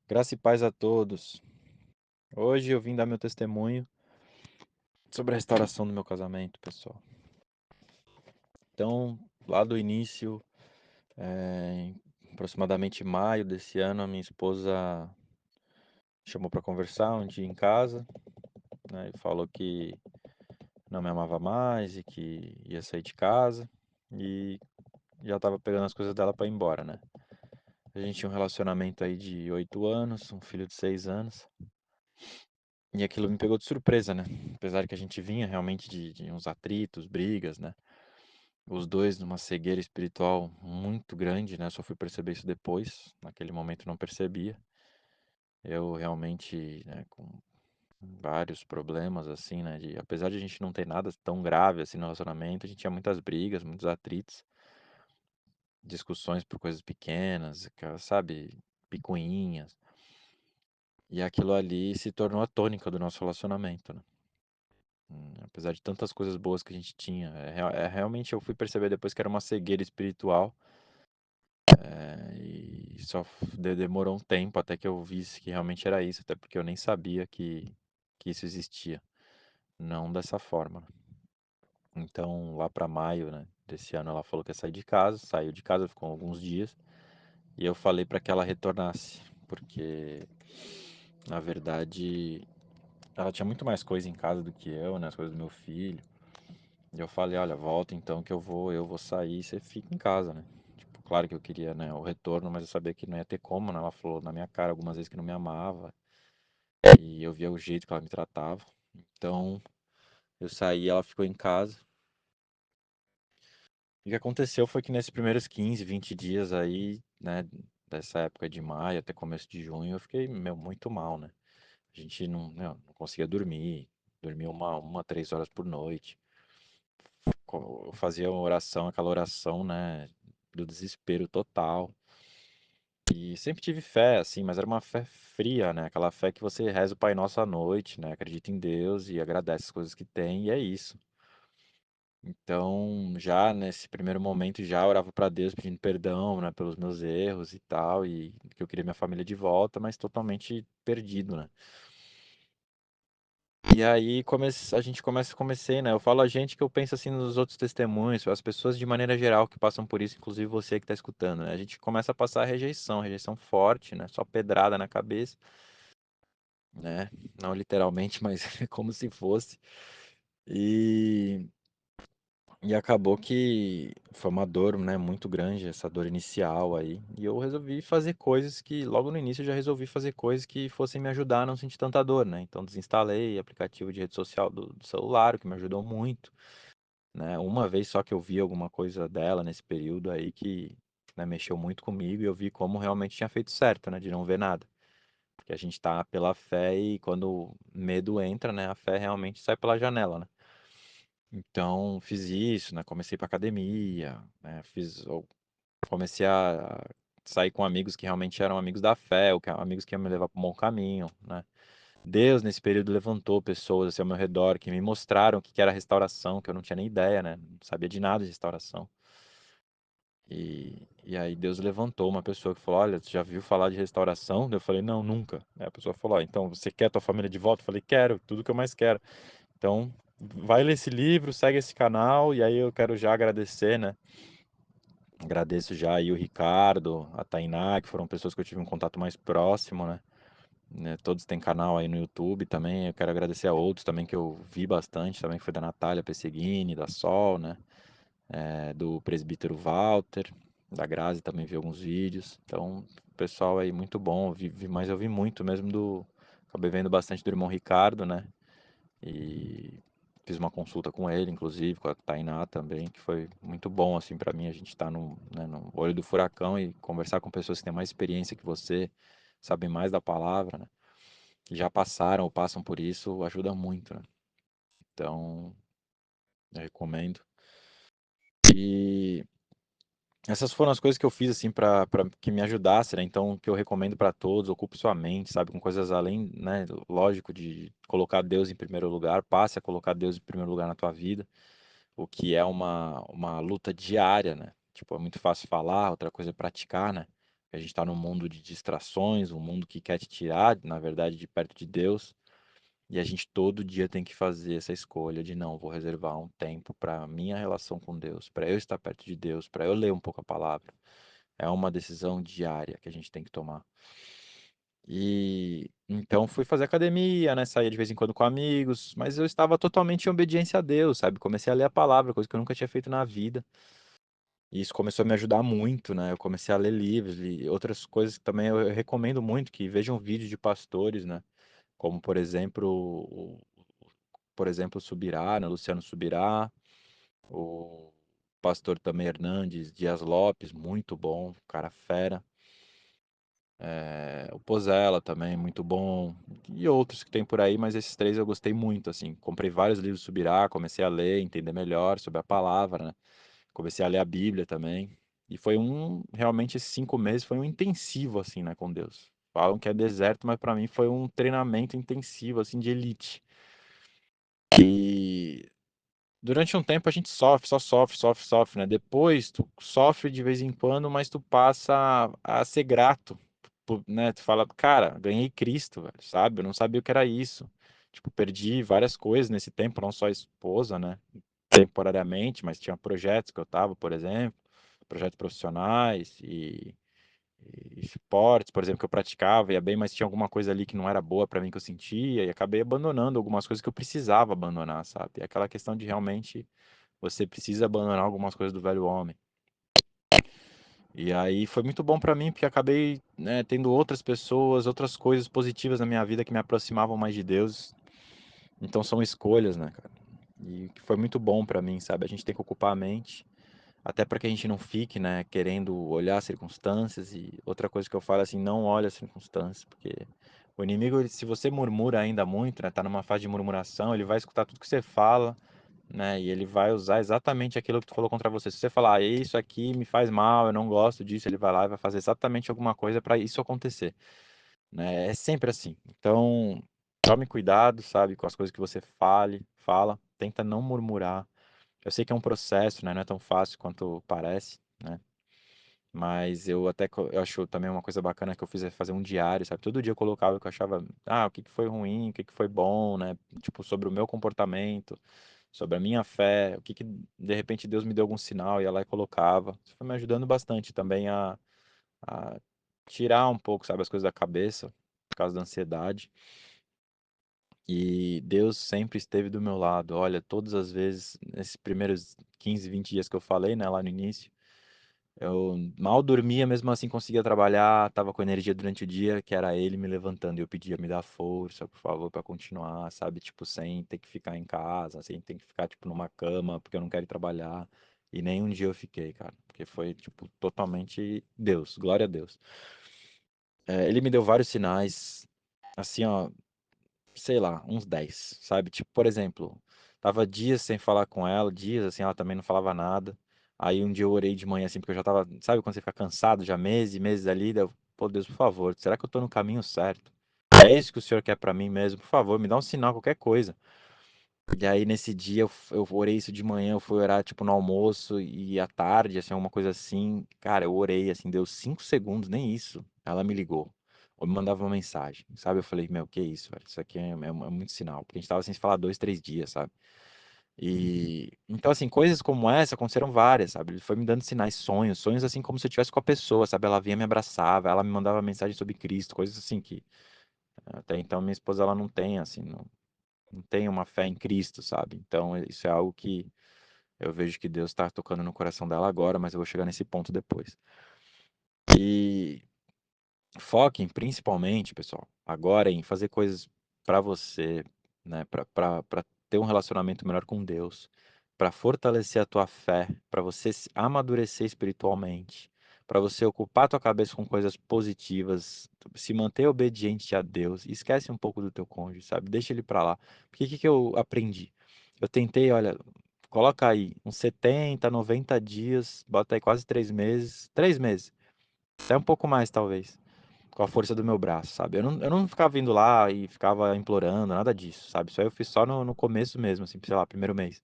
Graça e paz a todos. Hoje eu vim dar meu testemunho sobre a restauração do meu casamento, pessoal. Então, lá do início, em aproximadamente maio desse ano, a minha esposa chamou para conversar um dia em casa, né, e falou que não me amava mais e que ia sair de casa e já estava pegando as coisas dela para ir embora, né? A gente tinha um relacionamento aí de 8 anos, um filho de 6 anos. E aquilo me pegou de surpresa, né? Apesar que a gente vinha realmente de uns atritos, brigas, né? Os dois numa cegueira espiritual muito grande, né? Só fui perceber isso depois. Naquele momento não percebia. Eu realmente, né, com vários problemas, assim, né? Apesar de a gente não ter nada tão grave assim no relacionamento, a gente tinha muitas brigas, muitos atritos, discussões por coisas pequenas, aquelas, sabe? Picuinhas. E aquilo ali se tornou a tônica do nosso relacionamento, né? Apesar de tantas coisas boas que a gente tinha, realmente eu fui perceber depois que era uma cegueira espiritual, e demorou um tempo até que eu visse que realmente era isso, até porque eu nem sabia que isso existia, não dessa forma, né. Então, lá para maio, né, desse ano, ela falou que ia sair de casa, saiu de casa, ficou alguns dias, e eu falei para que ela retornasse, porque, na verdade, ela tinha muito mais coisa em casa do que eu, né, as coisas do meu filho. E eu falei, olha, volta então que eu vou sair e você fica em casa, né? Tipo, claro que eu queria, né, o retorno, mas eu sabia que não ia ter como, né? Ela falou na minha cara algumas vezes que não me amava e eu via o jeito que ela me tratava. Então, eu saí, ela ficou em casa. E o que aconteceu foi que nesses primeiros 15, 20 dias aí, né, dessa época de maio até começo de junho, eu fiquei, meu, muito mal, né? A gente não conseguia dormir, dormia 3 horas por noite. Eu fazia uma oração, aquela oração, né, do desespero total. E sempre tive fé, assim, mas era uma fé fria, né? Aquela fé que você reza o Pai Nosso à noite, né? Acredita em Deus e agradece as coisas que tem, e é isso. Então, já nesse primeiro momento, já orava para Deus pedindo perdão, né, pelos meus erros e tal, e que eu queria minha família de volta, mas totalmente perdido, né? E aí a gente comecei, né? Eu falo a gente que eu penso assim nos outros testemunhos, as pessoas de maneira geral que passam por isso, inclusive você que está escutando, né? A gente começa a passar rejeição forte, né? Só pedrada na cabeça, né? Não literalmente, mas como se fosse. E, e acabou que foi uma dor, né, muito grande, essa dor inicial aí. E eu resolvi fazer coisas que, logo no início, eu já resolvi fazer coisas que fossem me ajudar a não sentir tanta dor, né? Então, desinstalei aplicativo de rede social do celular, o que me ajudou muito, né? Uma vez só que eu vi alguma coisa dela nesse período aí que, né, mexeu muito comigo e eu vi como realmente tinha feito certo, né, de não ver nada. Porque a gente tá pela fé e quando o medo entra, né, a fé realmente sai pela janela, né? Então, fiz isso, né? Comecei para academia, né? Comecei a sair com amigos que realmente eram amigos da fé, amigos que iam me levar para um bom caminho, né? Deus, nesse período, levantou pessoas assim, ao meu redor que me mostraram o que que era restauração, que eu não tinha nem ideia, né? Não sabia de nada de restauração. E aí Deus levantou uma pessoa que falou, olha, você já viu falar de restauração? Eu falei, não, nunca. Aí a pessoa falou, ó, então você quer a tua família de volta? Eu falei, quero, tudo que eu mais quero. Então, vai ler esse livro, segue esse canal, e aí eu quero já agradecer, né? Agradeço já aí o Ricardo, a Tainá, que foram pessoas que eu tive um contato mais próximo, né? Todos têm canal aí no YouTube também. Eu quero agradecer a outros também que eu vi bastante, também que foi da Natália Pesseguini, da Sol, né? Do presbítero Walter, da Grazi também vi alguns vídeos. Então, pessoal aí muito bom, mas eu vi muito mesmo acabei vendo bastante do irmão Ricardo, né? E fiz uma consulta com ele, inclusive, com a Tainá também, que foi muito bom, assim, para mim. A gente tá no olho do furacão e conversar com pessoas que têm mais experiência que você, sabem mais da palavra, né? Que já passaram ou passam por isso, ajuda muito, né? Então, eu recomendo. E essas foram as coisas que eu fiz, assim, para que me ajudasse, né? Então, que eu recomendo para todos, ocupe sua mente, sabe? Com coisas além, né? Lógico, de colocar Deus em primeiro lugar, passe a colocar Deus em primeiro lugar na tua vida. O que é uma luta diária, né? Tipo, é muito fácil falar, outra coisa é praticar, né? A gente está num mundo de distrações, um mundo que quer te tirar, na verdade, de perto de Deus. E a gente todo dia tem que fazer essa escolha de não, vou reservar um tempo para minha relação com Deus, para eu estar perto de Deus, para eu ler um pouco a palavra. É uma decisão diária que a gente tem que tomar. E então fui fazer academia, né? Saía de vez em quando com amigos, mas eu estava totalmente em obediência a Deus, sabe? Comecei a ler a palavra, coisa que eu nunca tinha feito na vida. E isso começou a me ajudar muito, né? Eu comecei a ler livros e outras coisas que também eu recomendo muito que vejam vídeos de pastores, né? Como por exemplo, o Subirá, né? Luciano Subirá, o pastor também Hernandes Dias Lopes, muito bom, cara fera. O Pozella também, muito bom. E outros que tem por aí, mas esses três eu gostei muito, assim. Comprei vários livros do Subirá, comecei a ler, entender melhor sobre a palavra, né? Comecei a ler a Bíblia também. E foi realmente esses 5 meses foi um intensivo, assim, né, com Deus. Falam que é deserto, mas para mim foi um treinamento intensivo, assim, de elite. E durante um tempo a gente sofre, só sofre, sofre, sofre, né? Depois tu sofre de vez em quando, mas tu passa a ser grato, né? Tu fala, cara, ganhei Cristo, velho, sabe? Eu não sabia o que era isso. Tipo, perdi várias coisas nesse tempo, não só a esposa, né? Temporariamente, mas tinha projetos que eu tava, por exemplo, projetos profissionais e esportes, por exemplo, que eu praticava, ia bem, mas tinha alguma coisa ali que não era boa pra mim que eu sentia, e acabei abandonando algumas coisas que eu precisava abandonar, sabe? É aquela questão de realmente você precisa abandonar algumas coisas do velho homem. E aí foi muito bom pra mim, porque acabei, né, tendo outras pessoas, outras coisas positivas na minha vida que me aproximavam mais de Deus. Então são escolhas, né, cara? E que foi muito bom pra mim, sabe? A gente tem que ocupar a mente, até para que a gente não fique, né, querendo olhar as circunstâncias. E outra coisa que eu falo assim, não olhe as circunstâncias, porque o inimigo, se você murmura ainda muito, né, tá numa fase de murmuração, ele vai escutar tudo que você fala, né? E ele vai usar exatamente aquilo que tu falou contra você. Se você falar, isso aqui me faz mal, eu não gosto disso, ele vai lá e vai fazer exatamente alguma coisa para isso acontecer, né? É sempre assim. Então, tome cuidado, sabe, com as coisas que você fala, tenta não murmurar. Eu sei que é um processo, né? Não é tão fácil quanto parece, né? Mas eu até eu acho também uma coisa bacana que eu fiz é fazer um diário, sabe? Todo dia eu colocava o que eu achava, o que que foi ruim, o que que foi bom, né? Tipo, sobre o meu comportamento, sobre a minha fé, o que que de repente Deus me deu algum sinal e ela e colocava. Isso foi me ajudando bastante também a tirar um pouco, sabe, as coisas da cabeça, por causa da ansiedade. E Deus sempre esteve do meu lado. Olha, todas as vezes, nesses primeiros 15, 20 dias que eu falei, né, lá no início, eu mal dormia, mesmo assim conseguia trabalhar, tava com energia durante o dia, que era ele me levantando. E eu pedia, me dá força, por favor, para continuar, sabe? Tipo, sem ter que ficar em casa, sem ter que ficar, tipo, numa cama, porque eu não quero ir trabalhar. E nem um dia eu fiquei, cara, porque foi, tipo, totalmente Deus, glória a Deus. Ele me deu vários sinais, assim, ó, sei lá, uns 10, sabe? Tipo, por exemplo, tava dias sem falar com ela, dias assim, ela também não falava nada. Aí um dia eu orei de manhã assim, porque eu já tava, sabe quando você fica cansado já meses e meses ali, daí eu, pô, Deus, por favor, será que eu tô no caminho certo? É isso que o Senhor quer pra mim mesmo? Por favor, me dá um sinal, qualquer coisa. E aí nesse dia eu orei isso de manhã, eu fui orar tipo no almoço e à tarde, assim, alguma coisa assim. Cara, eu orei assim, deu 5 segundos, nem isso. Ela me ligou. Ou me mandava uma mensagem, sabe? Eu falei, meu, que isso, velho? Isso aqui é muito sinal. Porque a gente tava sem se falar 2, 3 dias, sabe? E então, assim, coisas como essa aconteceram várias, sabe? Ele foi me dando sinais, sonhos assim como se eu estivesse com a pessoa, sabe? Ela vinha me abraçava, ela me mandava mensagem sobre Cristo, coisas assim que até então minha esposa ela não tem, assim, não tem uma fé em Cristo, sabe? Então, isso é algo que eu vejo que Deus está tocando no coração dela agora, mas eu vou chegar nesse ponto depois. E foquem principalmente, pessoal, agora em fazer coisas para você, né? Para ter um relacionamento melhor com Deus, para fortalecer a tua fé, para você se amadurecer espiritualmente, para você ocupar a tua cabeça com coisas positivas, se manter obediente a Deus. E esquece um pouco do teu cônjuge, sabe? Deixa ele para lá. Porque o que que eu aprendi? Eu tentei, olha, coloca aí uns 70, 90 dias, bota aí quase 3 meses, 3 meses, até um pouco mais talvez com a força do meu braço, sabe? Eu não ficava indo lá e ficava implorando, nada disso, sabe? Isso aí eu fiz só no começo mesmo, assim, sei lá, primeiro mês.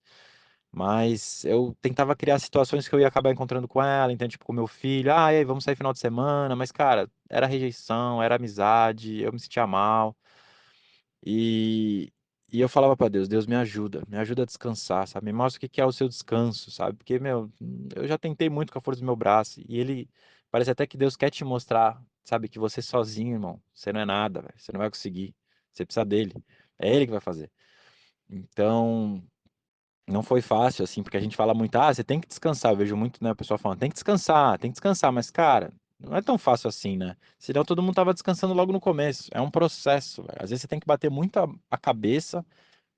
Mas eu tentava criar situações que eu ia acabar encontrando com ela, então, tipo, com meu filho, e aí, vamos sair final de semana, mas, cara, era rejeição, era amizade, eu me sentia mal. E, e eu falava pra Deus, Deus me ajuda a descansar, sabe? Me mostra o que que é o seu descanso, sabe? Porque, meu, eu já tentei muito com a força do meu braço, e ele, parece até que Deus quer te mostrar, sabe? Que você sozinho, irmão, você não é nada, velho, você não vai conseguir, você precisa dele, é ele que vai fazer. Então, não foi fácil, assim, porque a gente fala muito, você tem que descansar. Eu vejo muito, né, o pessoal falando, tem que descansar, mas, cara, não é tão fácil assim, né? Senão todo mundo tava descansando logo no começo. É um processo, velho. Às vezes você tem que bater muito a cabeça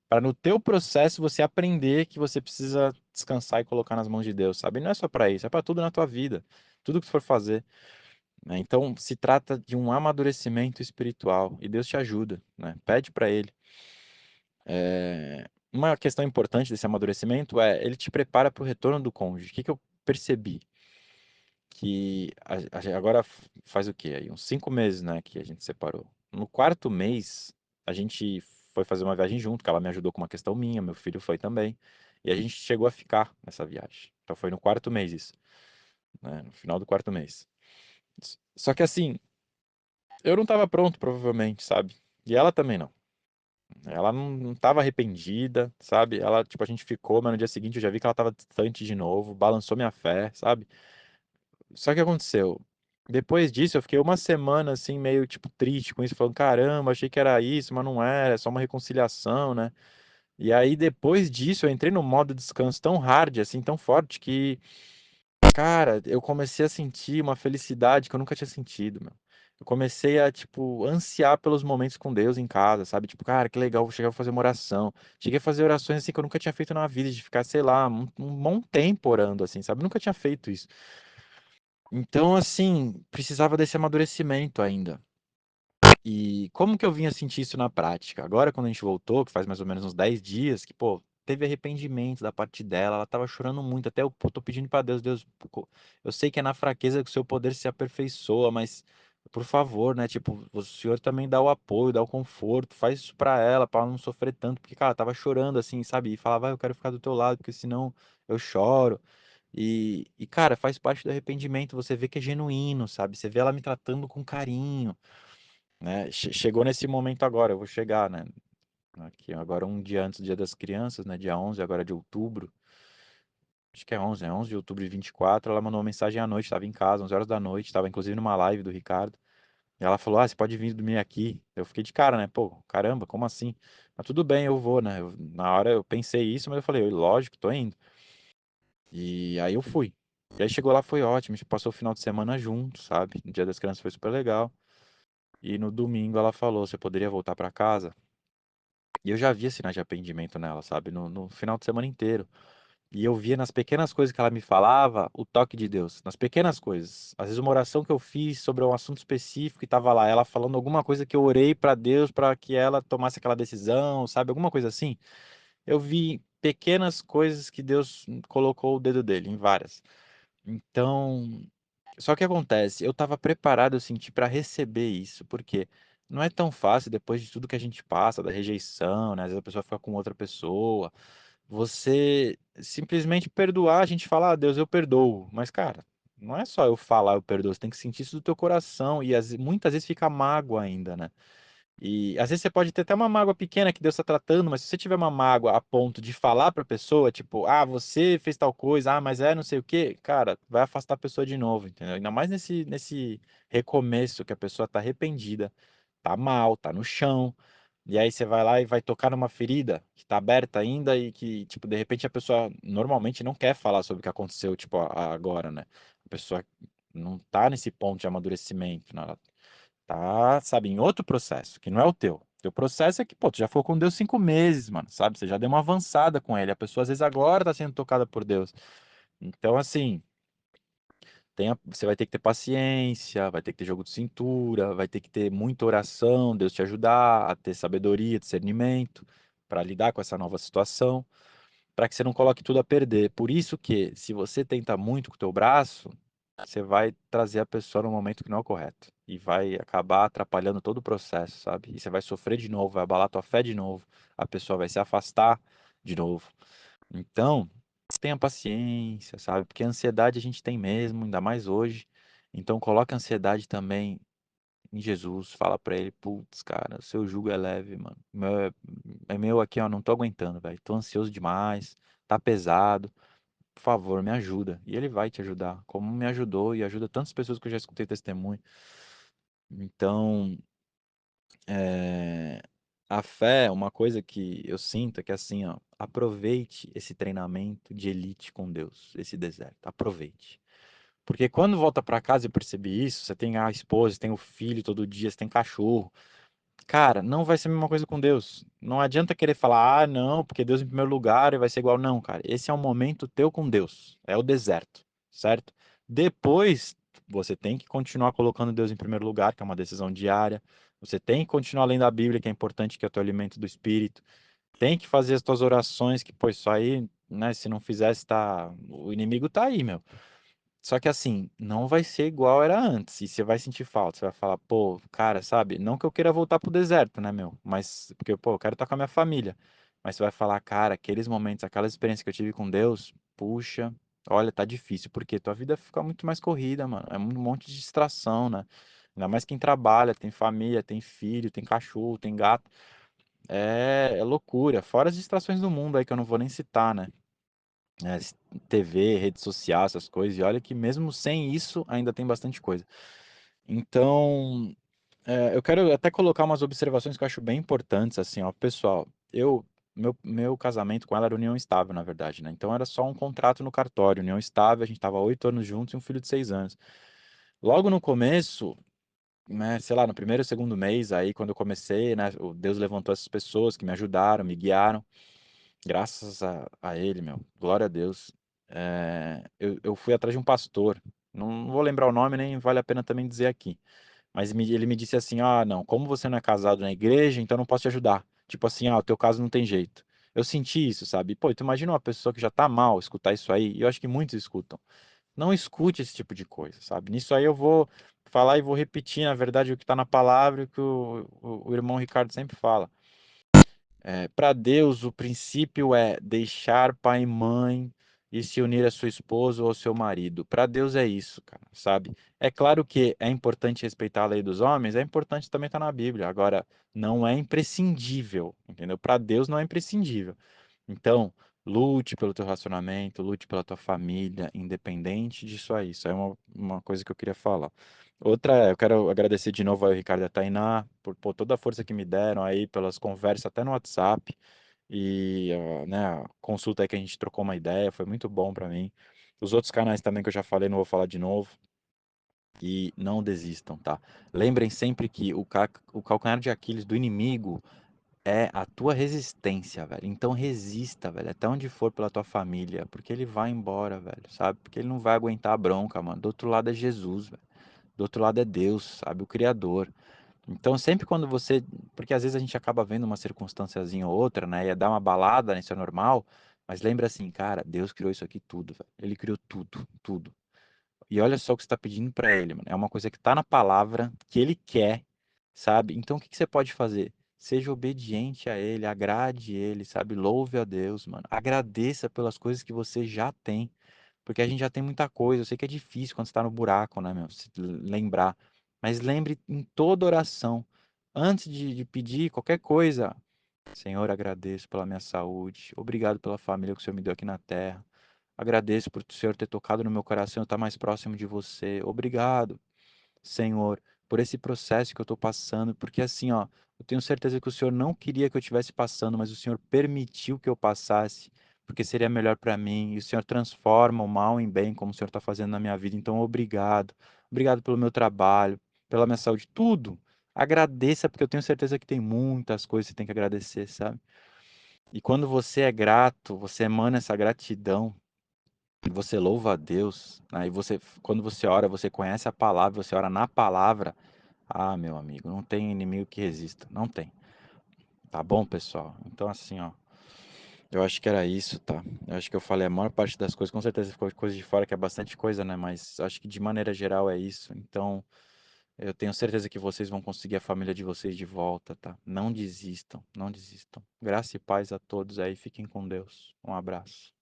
para no teu processo você aprender que você precisa descansar e colocar nas mãos de Deus, sabe? E não é só para isso, é para tudo na tua vida, tudo que tu for fazer, né? Então, se trata de um amadurecimento espiritual e Deus te ajuda, né? Pede para ele. Uma questão importante desse amadurecimento é, ele te prepara para o retorno do cônjuge. O que que eu percebi? Que agora faz o quê? Aí, uns 5 meses, né, que a gente separou. No quarto mês, a gente foi fazer uma viagem junto, que ela me ajudou com uma questão minha, meu filho foi também. E a gente chegou a ficar nessa viagem. Então foi no quarto mês isso, né, no final do quarto mês. Só que assim, eu não estava pronto, provavelmente, sabe? E ela também não. Ela não estava arrependida, sabe? Ela, tipo, a gente ficou, mas no dia seguinte eu já vi que ela estava distante de novo, balançou minha fé, sabe? Só que aconteceu. Depois disso, eu fiquei uma semana assim, meio tipo triste com isso, falando: caramba, achei que era isso, mas não era, é só uma reconciliação, né? E aí, depois disso, eu entrei no modo descanso tão hard, assim, tão forte, que cara, eu comecei a sentir uma felicidade que eu nunca tinha sentido, meu. Eu comecei a, tipo, ansiar pelos momentos com Deus em casa, sabe? Tipo, cara, que legal, vou chegar a fazer uma oração. Cheguei a fazer orações assim que eu nunca tinha feito na vida, de ficar, sei lá, um bom tempo orando, assim, sabe? Nunca tinha feito isso. Então, assim, precisava desse amadurecimento ainda. E como que eu vinha sentir isso na prática? Agora, quando a gente voltou, que faz mais ou menos uns 10 dias, que, pô, teve arrependimento da parte dela, ela tava chorando muito, até eu pô, tô pedindo pra Deus, Deus, eu sei que é na fraqueza que o seu poder se aperfeiçoa, mas, por favor, né, tipo, o Senhor também dá o apoio, dá o conforto, faz isso pra ela não sofrer tanto, porque, cara, ela tava chorando, assim, sabe, e falava, eu quero ficar do teu lado, porque senão eu choro. Cara, faz parte do arrependimento, você vê que é genuíno, sabe? Você vê ela me tratando com carinho, né? Chegou nesse momento agora, eu vou chegar, né? Aqui, agora um dia antes do Dia das Crianças, né? Dia 11 agora de outubro. Acho que é 11, né? 11 de outubro de 24, ela mandou uma mensagem à noite, estava em casa, 11 horas da noite, estava inclusive numa live do Ricardo. E ela falou, você pode vir dormir aqui. Eu fiquei de cara, né? Pô, caramba, como assim? Mas tudo bem, eu vou, né? Na hora eu pensei isso, mas eu falei, lógico, tô indo. E aí eu fui. E aí chegou lá, foi ótimo, a gente passou o final de semana junto, sabe? No Dia das Crianças foi super legal. E no domingo ela falou, você poderia voltar pra casa? E eu já via sinais de arrependimento nela, sabe? No final de semana inteiro. E eu via nas pequenas coisas que ela me falava o toque de Deus. Nas pequenas coisas. Às vezes uma oração que eu fiz sobre um assunto específico e tava lá, ela falando alguma coisa que eu orei pra Deus pra que ela tomasse aquela decisão, sabe? Alguma coisa assim. Eu vi pequenas coisas que Deus colocou o dedo dele, em várias. Então, só que acontece, eu estava preparado, eu senti para receber isso, porque não é tão fácil depois de tudo que a gente passa, da rejeição, né? Às vezes a pessoa fica com outra pessoa, você simplesmente perdoar, a gente fala, Deus, eu perdoo. Mas, cara, não é só eu falar eu perdoo, você tem que sentir isso do teu coração, e muitas vezes fica mágoa ainda, né? E às vezes você pode ter até uma mágoa pequena que Deus está tratando, mas se você tiver uma mágoa a ponto de falar para a pessoa, tipo, você fez tal coisa, mas é não sei o quê, cara, vai afastar a pessoa de novo, entendeu? Ainda mais nesse recomeço que a pessoa tá arrependida, tá mal, tá no chão, e aí você vai lá e vai tocar numa ferida que tá aberta ainda e que, tipo, de repente a pessoa normalmente não quer falar sobre o que aconteceu, tipo, agora, né? A pessoa não tá nesse ponto de amadurecimento, né? Tá, sabe, em outro processo, que não é o teu. Teu processo é que, pô, tu já foi com Deus 5 meses, mano, sabe? Você já deu uma avançada com ele. A pessoa, às vezes, agora tá sendo tocada por Deus. Então, assim, você vai ter que ter paciência, vai ter que ter jogo de cintura, vai ter que ter muita oração, Deus te ajudar a ter sabedoria, discernimento, para lidar com essa nova situação, para que você não coloque tudo a perder. Por isso que, se você tenta muito com o teu braço, você vai trazer a pessoa no momento que não é o correto. E vai acabar atrapalhando todo o processo, sabe? E você vai sofrer de novo, vai abalar tua fé de novo, a pessoa vai se afastar de novo. Então, tenha paciência, sabe? Porque ansiedade a gente tem mesmo, ainda mais hoje. Então coloca a ansiedade também em Jesus, fala pra ele, putz, cara, o seu jugo é leve, mano. É meu aqui, ó, não tô aguentando, velho. Tô ansioso demais, tá pesado. Por favor, me ajuda. E ele vai te ajudar, como me ajudou e ajuda tantas pessoas que eu já escutei testemunho. Então, é, a fé, uma coisa que eu sinto é que assim, ó, aproveite esse treinamento de elite com Deus, esse deserto, aproveite. Porque quando volta pra casa, eu percebi isso, você tem a esposa, você tem o filho todo dia, você tem cachorro. Cara, não vai ser a mesma coisa com Deus. Não adianta querer falar, ah, não, porque Deus em primeiro lugar e vai ser igual. Não, cara. Esse é um momento teu com Deus. É o deserto, certo? Depois, você tem que continuar colocando Deus em primeiro lugar, que é uma decisão diária. Você tem que continuar lendo a Bíblia, que é importante, que é o teu alimento do espírito. Tem que fazer as tuas orações, que, pô, isso aí, né, se não fizesse, tá... o inimigo tá aí, meu. Só que assim, não vai ser igual era antes. E você vai sentir falta. Você vai falar, pô, cara, sabe? Não que eu queira voltar pro deserto, né, meu? Mas, porque, pô, eu quero estar com a minha família. Mas você vai falar, cara, aqueles momentos, aquelas experiências que eu tive com Deus, puxa, olha, tá difícil. Porque tua vida fica muito mais corrida, mano. É um monte de distração, né? Ainda mais quem trabalha, tem família, tem filho, tem cachorro, tem gato. É loucura. Fora as distrações do mundo aí que eu não vou nem citar, né? É, TV, rede social, essas coisas. E olha que mesmo sem isso ainda tem bastante coisa. Então, eu quero até colocar umas observações que eu acho bem importantes, assim, ó, pessoal. Meu casamento com ela era união estável, na verdade, né? Então era só um contrato no cartório, união estável. A gente tava 8 anos juntos e um filho de 6 anos. Logo no começo, né, sei lá, no primeiro ou segundo mês, aí quando eu comecei, né, Deus levantou essas pessoas que me ajudaram, me guiaram. Graças a ele, meu. Glória a Deus. Eu fui atrás de um pastor. Não vou lembrar o nome, nem vale a pena também dizer aqui. Mas ele me disse assim: ah, não, como você não é casado na igreja, então eu não posso te ajudar. Tipo assim, ah, o teu caso não tem jeito. Eu senti isso, sabe? Pô, tu imagina uma pessoa que já tá mal escutar isso aí, e eu acho que muitos escutam. Não escute esse tipo de coisa, sabe? Nisso aí eu vou falar e vou repetir, na verdade, o que tá na palavra e o que o irmão Ricardo sempre fala. Para Deus, o princípio é deixar pai e mãe e se unir a sua esposa ou ao seu marido. Para Deus é isso, cara, sabe? É claro que é importante respeitar a lei dos homens, é importante também estar na Bíblia. Agora, não é imprescindível, entendeu? Para Deus não é imprescindível. Então, lute pelo teu relacionamento, lute pela tua família, independente disso aí. Isso é uma coisa que eu queria falar. Outra, eu quero agradecer de novo ao Ricardo e a Tainá por toda a força que me deram aí, pelas conversas até no WhatsApp e né, a consulta aí que a gente trocou uma ideia, foi muito bom pra mim. Os outros canais também que eu já falei, não vou falar de novo. E não desistam, tá? Lembrem sempre que o calcanhar de Aquiles do inimigo é a tua resistência, velho. Então resista, velho, até onde for pela tua família, porque ele vai embora, velho, sabe? Porque ele não vai aguentar a bronca, mano. Do outro lado é Jesus, velho. Do outro lado é Deus, sabe? O Criador. Então, sempre quando você. Porque às vezes a gente acaba vendo uma circunstânciazinha ou outra, né? E dar uma balada, né? Isso é normal. Mas lembra assim, cara, Deus criou isso aqui tudo, velho. Ele criou tudo, tudo. E olha só o que você está pedindo para ele, mano. É uma coisa que está na palavra, que ele quer, sabe? Então, o que que você pode fazer? Seja obediente a ele, agrade ele, sabe? Louve a Deus, mano. Agradeça pelas coisas que você já tem. Porque a gente já tem muita coisa. Eu sei que é difícil quando você está no buraco, né, meu? Se lembrar. Mas lembre em toda oração, antes de pedir qualquer coisa, Senhor, agradeço pela minha saúde. Obrigado pela família que o Senhor me deu aqui na terra. Agradeço por o Senhor ter tocado no meu coração e estar mais próximo de você. Obrigado, Senhor, por esse processo que eu estou passando, porque assim, ó, eu tenho certeza que o Senhor não queria que eu estivesse passando, mas o Senhor permitiu que eu passasse, porque seria melhor para mim. E o Senhor transforma o mal em bem, como o Senhor está fazendo na minha vida. Então, obrigado. Obrigado pelo meu trabalho, pela minha saúde, tudo. Agradeça, porque eu tenho certeza que tem muitas coisas que você tem que agradecer, sabe? E quando você é grato, você emana essa gratidão e você louva a Deus, né? E você, quando você ora, você conhece a palavra, você ora na palavra. Ah, meu amigo, não tem inimigo que resista, não tem. Tá bom, pessoal? Então, assim, ó, eu acho que era isso, tá? Eu acho que eu falei a maior parte das coisas, com certeza ficou coisa de fora, que é bastante coisa, né? Mas acho que de maneira geral é isso. Então, eu tenho certeza que vocês vão conseguir a família de vocês de volta, tá? Não desistam, não desistam. Graça e paz a todos aí, fiquem com Deus. Um abraço.